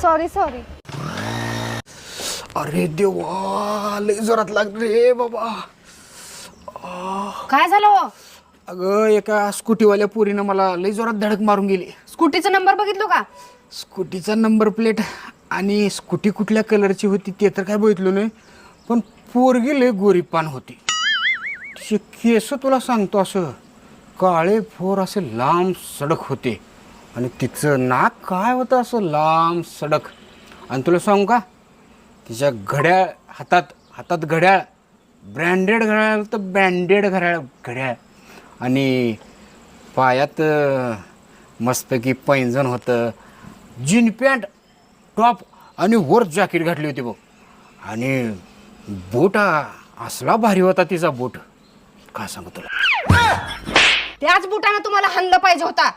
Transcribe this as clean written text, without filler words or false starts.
Sorry sorry. अरे देवा, लय जोरात लागलं रे बाबा. काय झालं हो? अगं एका स्कूटीवाल्या पोरीनं मला लय जोरात धडक मारून गेली. स्कूटीचा नंबर बघितलो का? स्कूटीचा नंबर प्लेट आणि स्कूटी कुठल्या कलरची होती ते तर काय बघितलं नाही, पण पोरगी लय गोरीपान होती. तिचे केस तुला सांगतो असं काळे फोर असे लांब सडक होते आणि तिचं नाक काय होतं असं लांब सडक. आणि तुला सांगू का, तिच्या घड्याळ हातात घड्याळ, ब्रँडेड घड्याळ तर ब्रँडेड घड्याळ आणि पायात मस्तपैकी पैंजण होतं, जीन पॅन्ट टॉप आणि वर जॅकेट घातली होती बघ. आणि बूट असला भारी होता तिचा बूट, काय सांगू तुला. त्याच बुटाने तुम्हाला हल्लं पाहिजे होता.